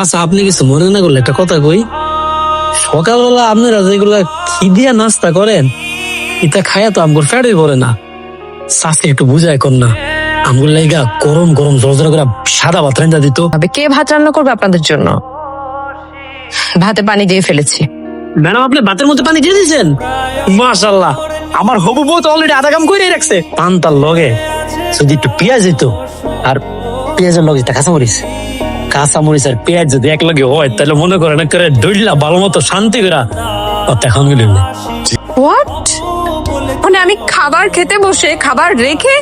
আচ্ছা, আপনি কিছু মনে না করলে একটা কথা কই। সকালবেলা আপনারা যেগুলা কি দিয়া নাস্তা করেন, এটা খায়া তো আমগুর ফ্যাটই পড়ে না। চাষে একটু বুঝায় কর না, আমগুর লাইগা গরম গরম জলজলা করে সাদা ভাত রান্না দিত। তবে কে ভাত রান্না করবে আপনাদের জন্য? ভাতে পানি দিয়ে ফেলেছি। ম্যাডাম, আপনি ভাতের মধ্যে পানি দিয়ে দিয়েছেন? মাশাআল্লাহ, আমার হবু বউ তো অলরেডি আধা কাম করে রাখছে। পান্তার লগে যদি একটু পেঁয়াজ দিত, আর পেঁয়াজের লগে একটা কাঁচামরিচ আর পেঁয়াজ যদি এক লগে হয়, তাহলে মনে করেন করে ডইলা ভালো মতো শান্তি করে এখন গেল। হোয়াট? মানে আমি খাবার খেতে বসে খাবার রেখে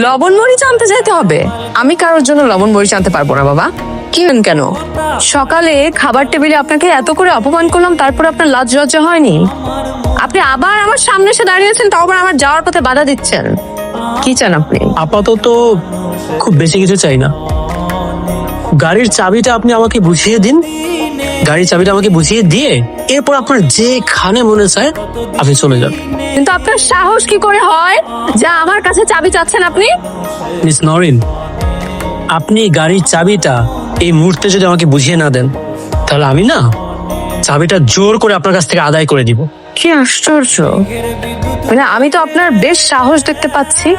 লবণ মরিচ আনতে যেতে হবে? আমি কারোর জন্য লবণ মরিচ আনতে পারবো না বাবা। কি কেন? সকালে খাবার টেবিলে আপনাকে এত করে অপমান করলাম, তারপর আপনার লাজ লজ্জা হয়নি? আপনি আবার আমার সামনে এসে দাঁড়িয়েছেন, তাও আবার আমার যাওয়ার পথে বাধা দিচ্ছেন। কি চান আপনি? আপাতত খুব বেশি কিছু চাই না। গাড়ির চাবিটা আপনি আমাকে বুঝিয়ে দিন। গাড়ির চাবিটা আমাকে বুঝিয়ে দিয়ে এরপর আপনার যেখানে মনে চায় আপনি চলে যান। কিন্তু আপনার সাহস কি করে হয় যা আমার কাছে চাবি চাচ্ছেন আপনি? মিস নরিন, আপনি গাড়ির চাবিটা এই মুহূর্তে যদি আমাকে বুঝিয়ে না দেন, তাহলে আমি না চাবিটা জোর করে আপনার কাছ থেকে আদায় করে দিব। কি আশ্চর্য! মানে আমি তো আপনার বেশ সাহস দেখতে পাচ্ছি,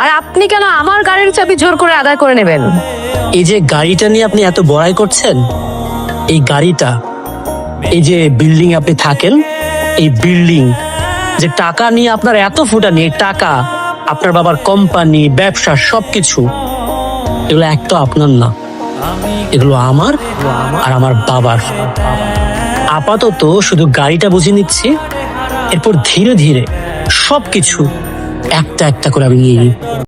আর আপনি কেন আমার গাড়ির চাবি জোর করে আদায় করে নেবেন? এই যে গাড়িটা নিয়ে আপনি এত বড়াই করছেন, এই গাড়িটা, এই যে বিল্ডিং আপনি থাকেন, এই বিল্ডিং, যে টাকা নিয়ে আপনার এত ফুটানি, এই টাকা, আপনার বাবার কোম্পানি, ব্যবসা, সবকিছু, এগুলো একটা আপনার না, এগুলো আমার আর আমার বাবার। আপাতত শুধু গাড়িটা বুঝে নিচ্ছি, এরপর ধীরে ধীরে সবকিছু একটা একটা করে আমি নিয়ে নিই।